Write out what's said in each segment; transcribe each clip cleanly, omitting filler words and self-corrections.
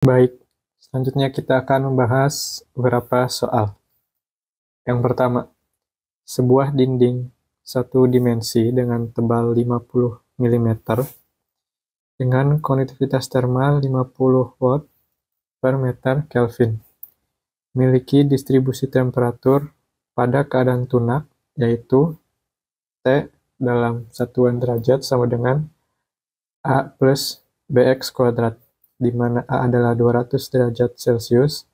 Baik, selanjutnya kita akan membahas beberapa soal. Yang pertama, sebuah dinding satu dimensi dengan tebal 50 mm dengan konduktivitas termal 50 watt per meter Kelvin memiliki distribusi temperatur pada keadaan tunak, yaitu T dalam satuan derajat sama dengan A plus Bx kuadrat, di mana A adalah 200 derajat Celcius,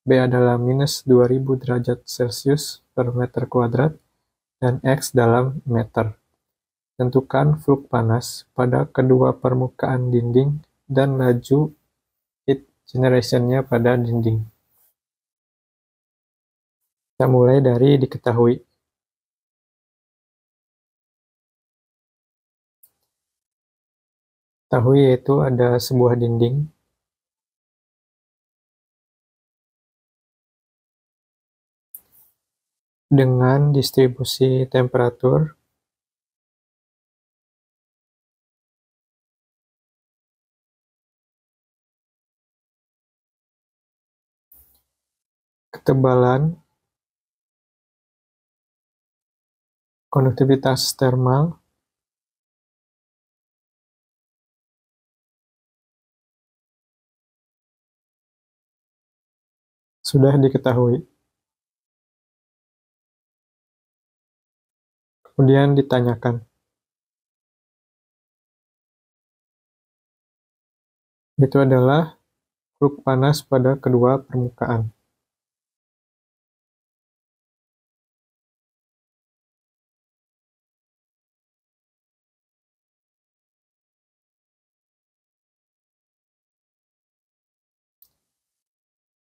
B adalah minus 2000 derajat Celcius per meter kuadrat, dan X dalam meter. Tentukan flux panas pada kedua permukaan dinding dan laju heat generation-nya pada dinding. Kita mulai dari diketahui. Ketahui yaitu ada sebuah dinding dengan distribusi temperatur ketebalan, konduktivitas termal, sudah diketahui. Kemudian ditanyakan, itu adalah flux panas pada kedua permukaan.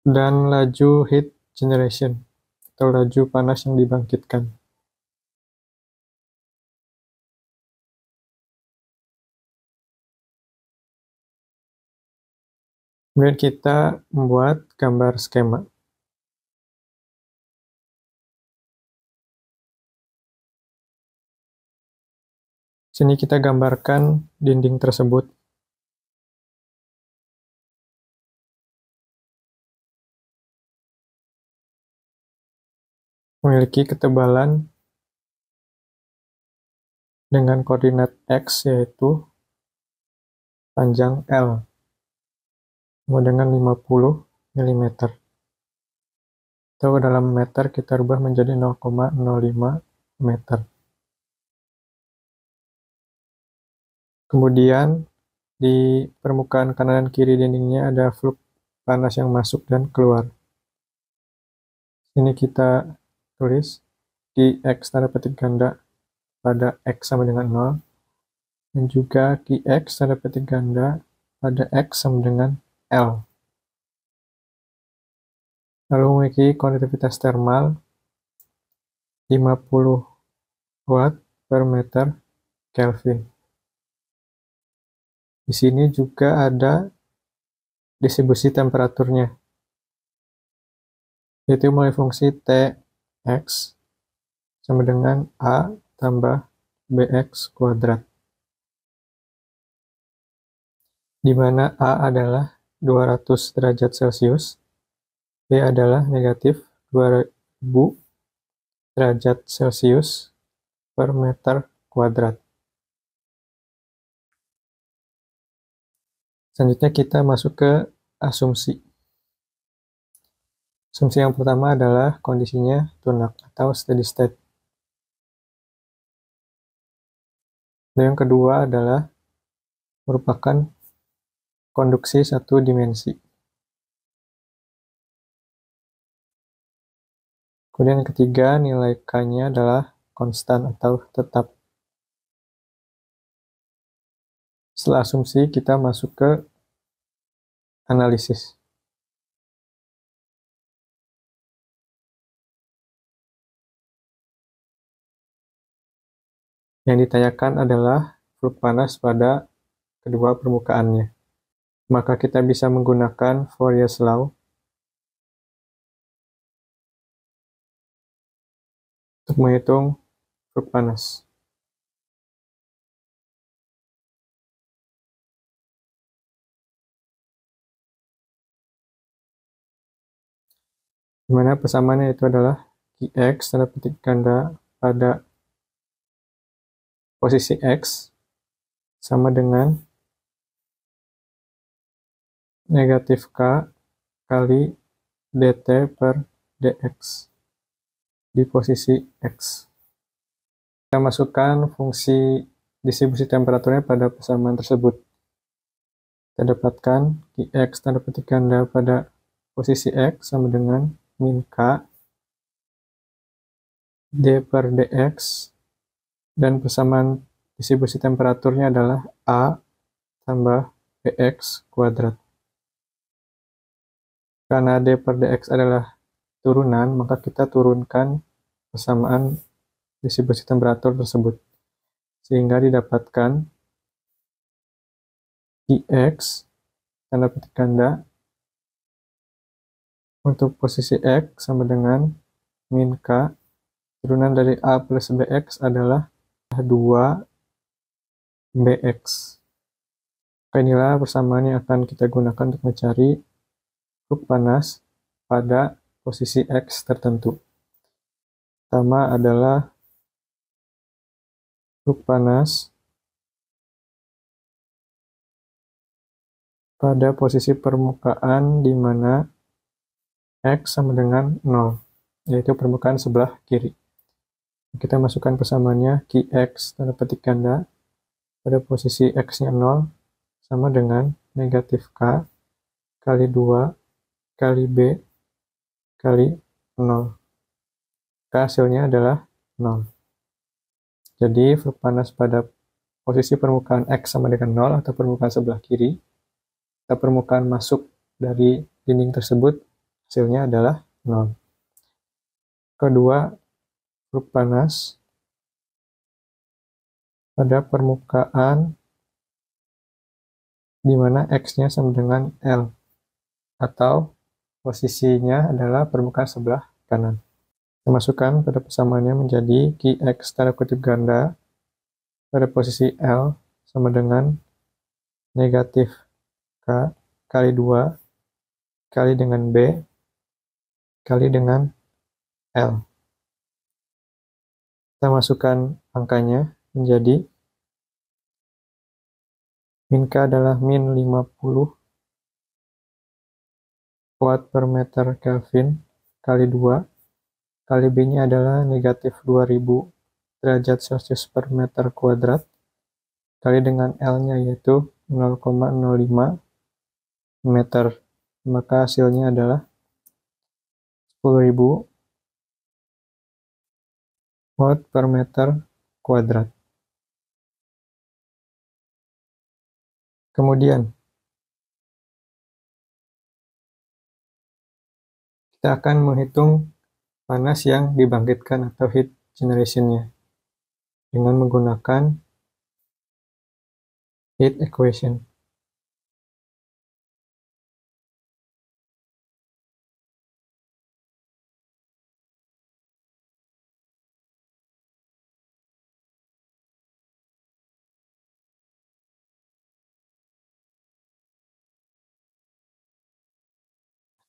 Dan laju heat generation, atau laju panas yang dibangkitkan. Kemudian kita membuat gambar skema. Sini kita gambarkan dinding tersebut. Memiliki ketebalan dengan koordinat X, yaitu panjang L, sama dengan 50 mm. Atau dalam meter kita rubah menjadi 0,05 meter. Kemudian di permukaan kanan dan kiri dindingnya ada flux panas yang masuk dan keluar. Ini kita tulis di X tanda petik ganda pada X sama dengan 0, dan juga di X tanda petik ganda pada X sama dengan L. Lalu memiliki konduktivitas termal 50 watt per meter Kelvin. Di sini juga ada distribusi temperaturnya, yaitu mulai fungsi Tx sama dengan A tambah Bx kuadrat, di mana A adalah 200 derajat Celcius, B adalah negatif 2000 derajat Celcius per meter kuadrat. Selanjutnya kita masuk ke asumsi. Asumsi yang pertama adalah kondisinya tunak atau steady state. Dan yang kedua adalah merupakan konduksi satu dimensi. Kemudian yang ketiga, nilai K-nya adalah konstan atau tetap. Setelah asumsi, kita masuk ke analisis. Yang ditanyakan adalah flux panas pada kedua permukaannya. Maka kita bisa menggunakan Fourier's Law untuk menghitung flux panas. di mana persamaannya itu adalah Qx tanda petik ganda pada posisi X sama dengan negatif K kali dt per dx di posisi X. Kita masukkan fungsi distribusi temperaturnya pada persamaan tersebut. Kita dapatkan Qx tanda petik ganda pada posisi X sama dengan min K d per dx, dan persamaan distribusi temperaturnya adalah A tambah bx kuadrat. Karena d per dx adalah turunan, maka kita turunkan persamaan distribusi temperatur tersebut, sehingga didapatkan Qx tanda petik ganda untuk posisi X sama dengan min K turunan dari A plus bx adalah 2 bx. Inilah persamaan yang akan kita gunakan untuk mencari suhu panas pada posisi X tertentu. Pertama adalah suhu panas pada posisi permukaan di mana X sama dengan 0, yaitu permukaan sebelah kiri. Kita masukkan persamaannya Qx tanda petik ganda pada posisi X-nya 0 sama dengan negatif K kali 2 kali B kali 0. K hasilnya adalah 0. Jadi suhu panas pada posisi permukaan X sama dengan 0 atau permukaan sebelah kiri, atau permukaan masuk dari dinding tersebut, hasilnya adalah 0. Kedua, suhu panas pada permukaan di mana X-nya sama dengan L, atau posisinya adalah permukaan sebelah kanan. Kita masukkan pada persamaannya menjadi Qx tanda kutip ganda pada posisi L sama dengan negatif K kali 2 kali dengan B kali dengan L. Kita masukkan angkanya menjadi min K adalah min 50 watt per meter Kelvin kali 2 kali B-nya adalah negatif 2000 derajat Celcius per meter kuadrat kali dengan L-nya yaitu 0,05 meter. Maka hasilnya adalah 10.000 watt per meter kuadrat. Kemudian kita akan menghitung panas yang dibangkitkan atau heat generation-nya dengan menggunakan heat equation.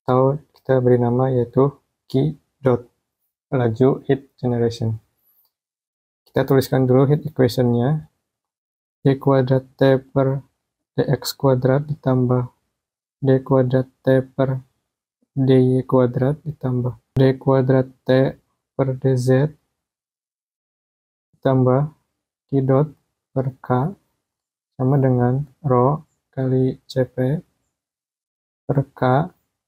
Atau kita beri nama yaitu Q dot, laju heat generation. Kita tuliskan dulu heat equation-nya. D kuadrat T per dx kuadrat ditambah D kuadrat T per dy kuadrat ditambah D kuadrat T per dz ditambah Q dot per K sama dengan rho kali Cp per K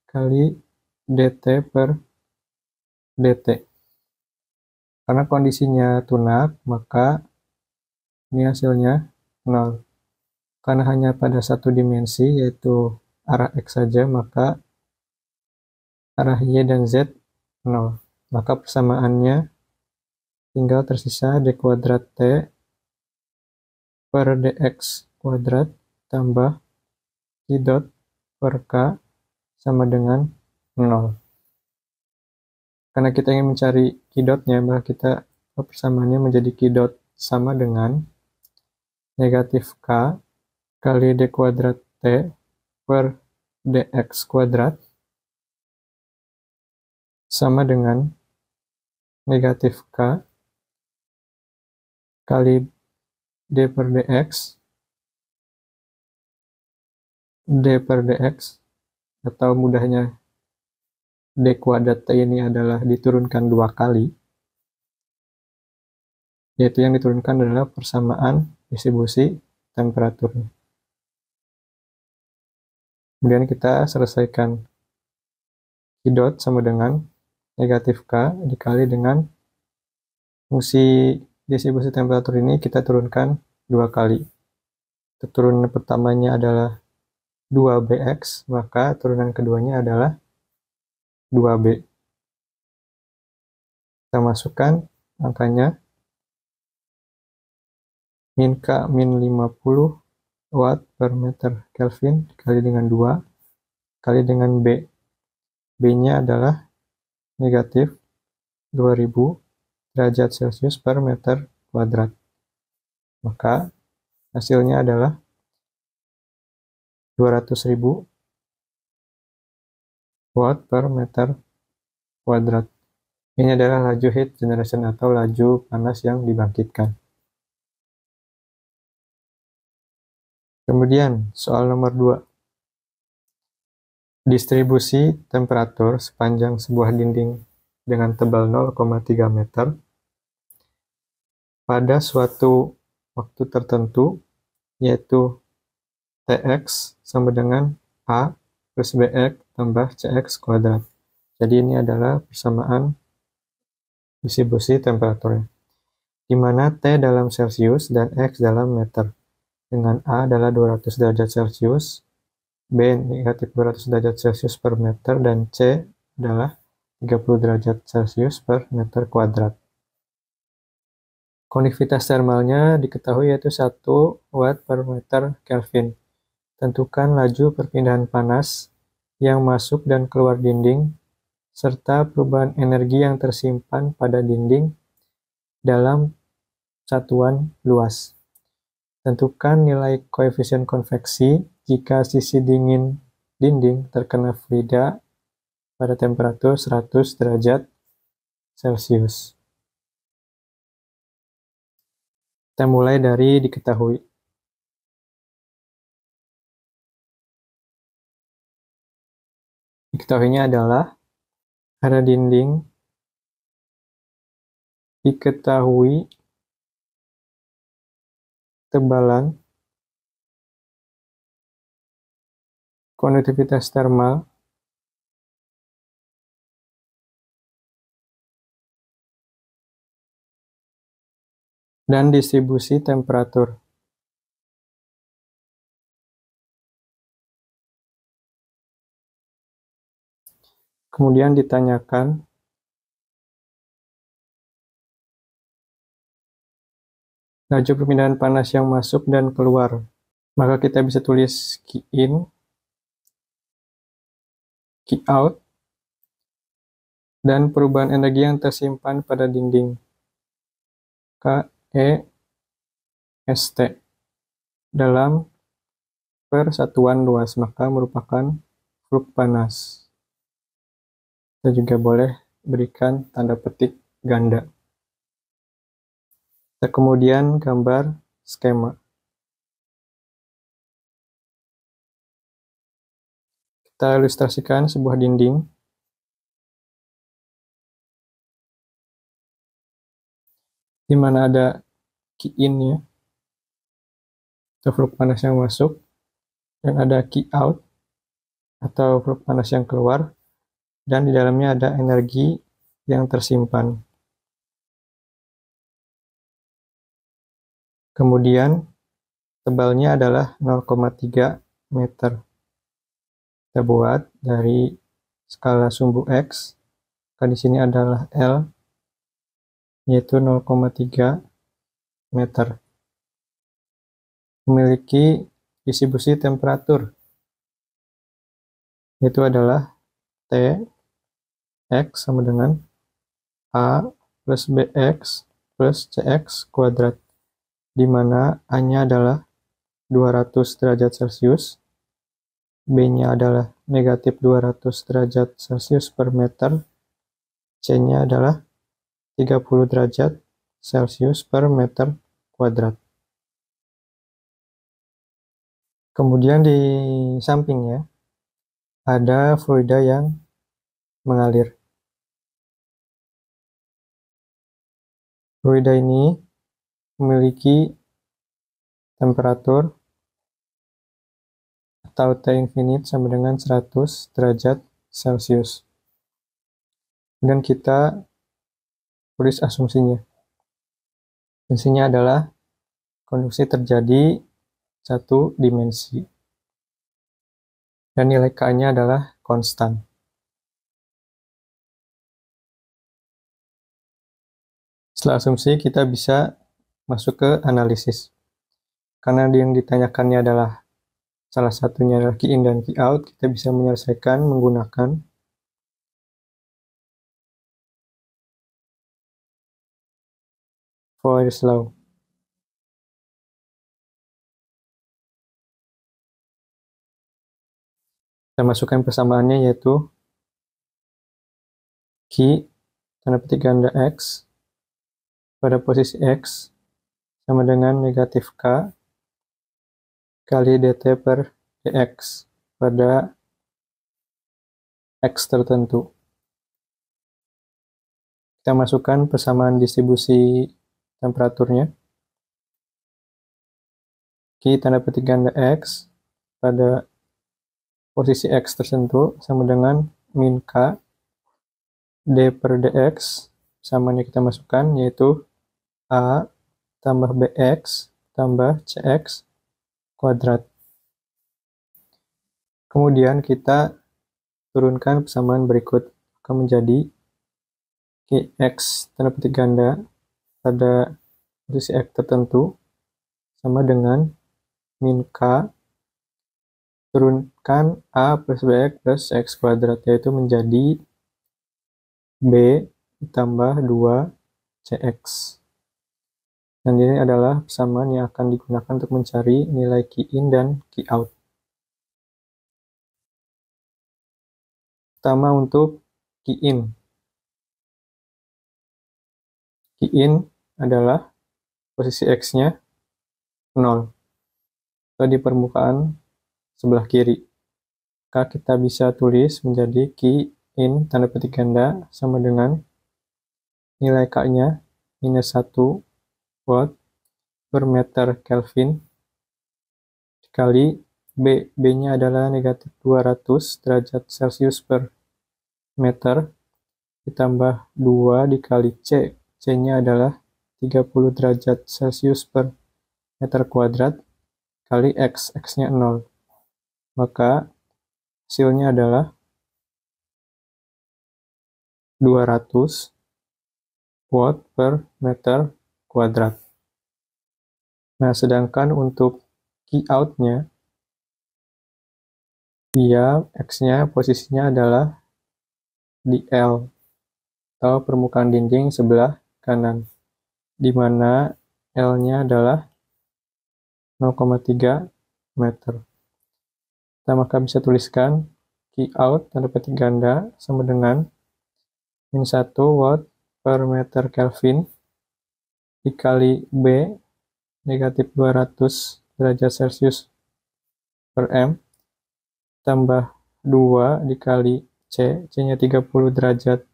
kali dt per dt. Karena kondisinya tunak, maka ini hasilnya 0. Karena hanya pada satu dimensi, yaitu arah X saja, maka arah Y dan Z 0. Maka persamaannya tinggal tersisa D kuadrat T per dx kuadrat tambah Q dot per K sama dengan 0. Karena kita ingin mencari Q dot-nya, maka kita persamaannya menjadi Q dot sama dengan negatif K kali D kuadrat T per dx kuadrat sama dengan negatif K kali d per dx, atau mudahnya d kuadrat T ini adalah diturunkan 2 kali, yaitu yang diturunkan adalah persamaan distribusi temperaturnya. Kemudian kita selesaikan Q dot sama dengan negatif K dikali dengan fungsi distribusi temperatur ini kita turunkan 2 kali. Turunan pertamanya adalah 2Bx, maka turunan keduanya adalah 2B. Kita masukkan angkanya min K min 50 watt per meter Kelvin dikali dengan 2 kali dengan B. B-nya adalah negatif 2000 derajat Celcius per meter kuadrat. Maka hasilnya adalah 200.000 watt per meter kuadrat. Ini adalah laju heat generation atau laju panas yang dibangkitkan. Kemudian soal nomor 2. Distribusi temperatur sepanjang sebuah dinding dengan tebal 0,3 meter pada suatu waktu tertentu, yaitu Tx sama dengan A plus Bx tambah Cx kuadrat. Jadi ini adalah persamaan distribusi temperaturnya, di mana T dalam Celcius dan X dalam meter, dengan A adalah 200 derajat Celcius, B negatif 200 derajat Celcius per meter, dan C adalah 30 derajat Celcius per meter kuadrat. Konductivitas termalnya diketahui yaitu 1 watt per meter Kelvin. Tentukan laju perpindahan panas yang masuk dan keluar dinding, serta perubahan energi yang tersimpan pada dinding dalam satuan luas. Tentukan nilai koefisien konveksi jika sisi dingin dinding terkena fluida pada temperatur 100 derajat Celcius. Kita mulai dari diketahui. Diketahuinya adalah pada dinding diketahui tebalan konduktivitas termal dan distribusi temperatur. Kemudian ditanyakan laju perpindahan panas yang masuk dan keluar. Maka kita bisa tulis Q in, Q out, dan perubahan energi yang tersimpan pada dinding KEST dalam persatuan luas, maka merupakan flux panas. Kita juga boleh berikan tanda petik ganda. Kita kemudian gambar skema. Kita ilustrasikan sebuah dinding di mana ada Q in-nya atau flux panas yang masuk, dan ada Q out atau flux panas yang keluar, dan di dalamnya ada energi yang tersimpan. Kemudian tebalnya adalah 0,3 meter. Kita buat dari skala sumbu X, di sini adalah L, yaitu 0,3 meter. Memiliki distribusi temperatur, yaitu adalah T X sama dengan A plus Bx plus Cx kuadrat, di mana A-nya adalah 200 derajat Celcius, B-nya adalah negatif 200 derajat Celcius per meter, C-nya adalah 30 derajat Celcius per meter kuadrat. Kemudian di sampingnya ada fluida yang mengalir. Fluida ini memiliki temperatur atau T infinite sama dengan 100 derajat Celcius. Dan kita tulis asumsinya. Asumsinya adalah konduksi terjadi satu dimensi. Dan nilai K-nya adalah konstan. Setelah asumsi, kita bisa masuk ke analisis. Karena yang ditanyakannya adalah salah satunya adalah key in dan key out, kita bisa menyelesaikan menggunakan Fourier's law. Kita masukkan persamaannya yaitu key tanda petik ganda X pada posisi X sama dengan negatif K kali dt per dx pada X tertentu. Kita masukkan persamaan distribusi temperaturnya. Q tanda petik ganda X pada posisi X tertentu sama dengan min K d per dx. Persamaan yang kita masukkan yaitu A tambah bx tambah cx kuadrat. Kemudian kita turunkan persamaan berikut akan menjadi X tanda petik ganda pada posisi X tertentu sama dengan min K turunkan A plus BX plus X kuadrat, yaitu menjadi B ditambah 2 CX. Dan ini adalah persamaan yang akan digunakan untuk mencari nilai key in dan key out. Pertama untuk key in. Key in adalah posisi X-nya 0 atau di permukaan sebelah kiri. Maka kita bisa tulis menjadi key in tanda petik ganda sama dengan nilai K-nya minus 1 watt per meter Kelvin dikali B. B-nya adalah negatif 200 derajat Celcius per meter ditambah 2 dikali C. C-nya adalah 30 derajat Celcius per meter kuadrat kali X. X-nya 0. Maka hasilnya adalah 200 watt per meter kuadrat. Nah, sedangkan untuk key out-nya, dia X-nya posisinya adalah di L atau permukaan dinding sebelah kanan, di mana L-nya adalah 0,3 meter. Kita maka bisa tuliskan key out tanda petik ganda sama dengan min 1 watt per meter Kelvin dikali B negatif 200 derajat Celcius per M tambah 2 dikali C, C-nya 30 derajat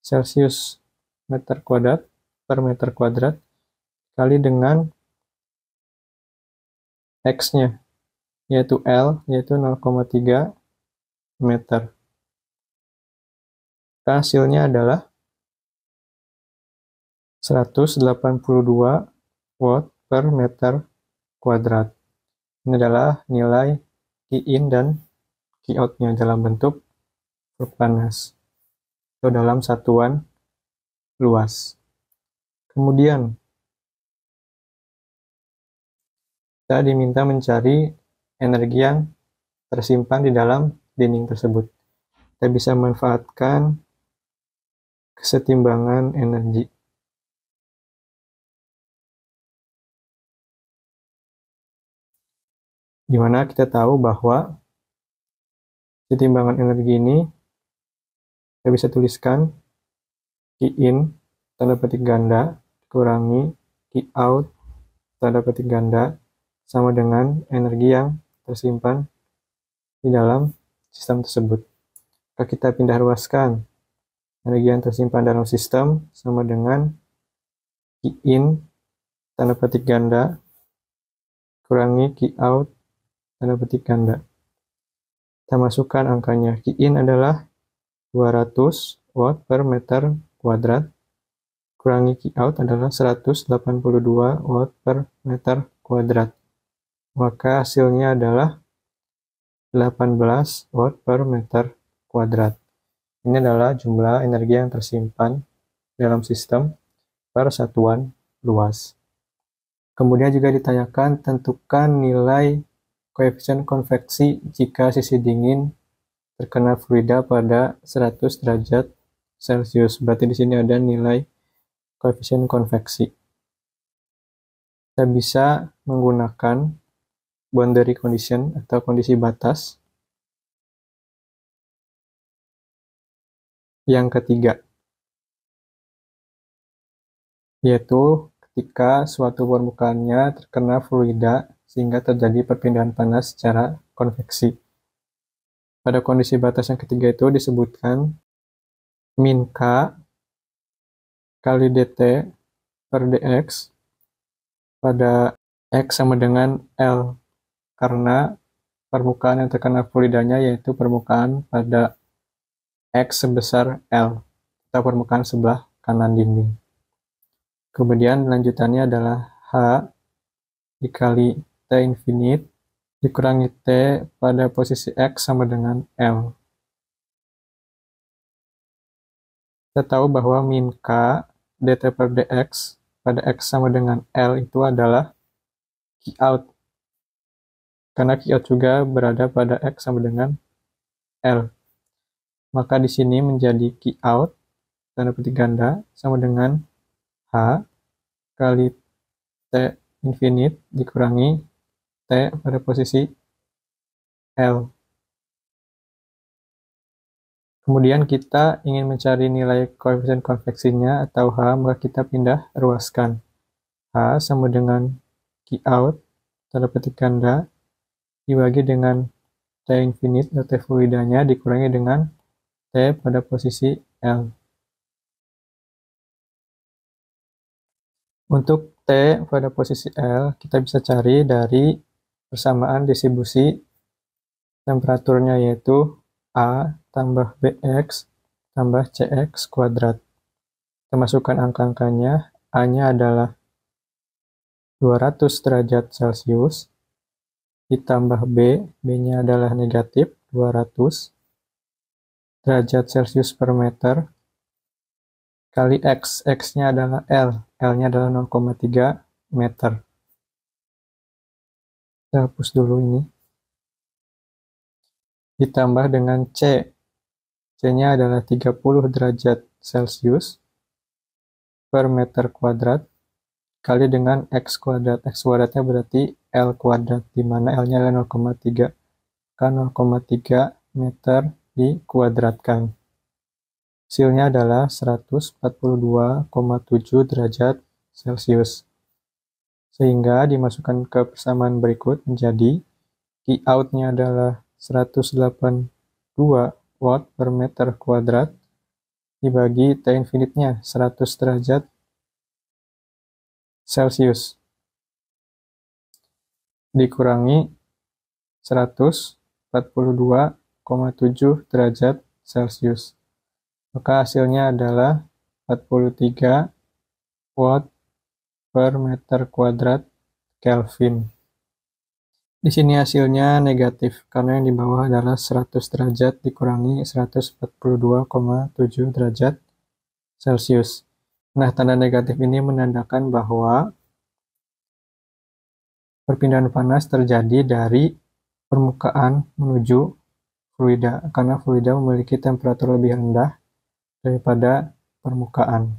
Celcius meter kuadrat per meter kuadrat kali dengan X-nya yaitu L yaitu 0,3 meter. Hasilnya adalah 182 watt per meter kuadrat. Ini adalah nilai key in dan key out-nya dalam bentuk truk panas atau dalam satuan luas. Kemudian kita diminta mencari energi yang tersimpan di dalam dinding tersebut. Kita bisa memanfaatkan kesetimbangan energi. Di mana kita tahu bahwa kesetimbangan energi ini kita bisa tuliskan Qin tanda petik ganda kurangi Qout tanda petik ganda sama dengan energi yang tersimpan di dalam sistem tersebut. Jika kita pindah ruaskan, energi yang tersimpan dalam sistem sama dengan Qin tanda petik ganda kurangi Qout tanda petik ganda. Kita masukkan angkanya. Qin adalah 200 watt per meter kuadrat kurangi Qout adalah 182 watt per meter kuadrat. Maka hasilnya adalah 18 watt per meter kuadrat. Ini adalah jumlah energi yang tersimpan dalam sistem per satuan luas. Kemudian juga ditanyakan tentukan nilai koefisien konveksi jika sisi dingin terkena fluida pada 100 derajat Celcius. Berarti di sini ada nilai koefisien konveksi. Kita bisa menggunakan boundary condition atau kondisi batas. Yang ketiga, yaitu ketika suatu permukaannya terkena fluida sehingga terjadi perpindahan panas secara konveksi. Pada kondisi batas yang ketiga itu disebutkan min K kali dt per dx pada X sama dengan L, karena permukaan yang terkena fluidanya yaitu permukaan pada X sebesar L, atau permukaan sebelah kanan dinding. Kemudian lanjutannya adalah H dikali T infinite dikurangi T pada posisi X sama dengan L. Kita tahu bahwa min K dt per dx pada X sama dengan L itu adalah Qout. Karena Qout juga berada pada X sama dengan L. Maka di sini menjadi Qout, tanda petik ganda, sama dengan H kali T infinite dikurangi T pada posisi L. Kemudian kita ingin mencari nilai koefisien konveksinya atau H, maka kita pindah ruaskan. H sama dengan Qout, tanda petik ganda, dibagi dengan T infinite atau T fluidanya dikurangi dengan T pada posisi L. Untuk T pada posisi L, kita bisa cari dari persamaan distribusi temperaturnya, yaitu A tambah BX tambah CX kuadrat. Kita masukkan angka-angkanya. A-nya adalah 200 derajat Celcius, ditambah B, B-nya adalah negatif 200 derajat Celcius per meter, kali X, X-nya adalah L, L-nya adalah 0,3 meter. Kita hapus dulu ini. Ditambah dengan C, C-nya adalah 30 derajat Celcius per meter kuadrat, kali dengan X kuadrat. X kuadratnya berarti L kuadrat, di mana L-nya adalah 0,3. Maka 0,3 meter dikuadratkan. Hasilnya adalah 142,7 derajat Celcius. Sehingga dimasukkan ke persamaan berikut menjadi Qout-nya adalah 182 watt per meter kuadrat dibagi T infinite-nya 100 derajat Celcius dikurangi 142,7 derajat Celcius. Maka hasilnya adalah 43 watt per meter kuadrat Kelvin. Di sini hasilnya negatif, karena yang di bawah adalah 100 derajat dikurangi 142,7 derajat Celcius. Nah, tanda negatif ini menandakan bahwa perpindahan panas terjadi dari permukaan menuju fluida, karena fluida memiliki temperatur lebih rendah daripada permukaan.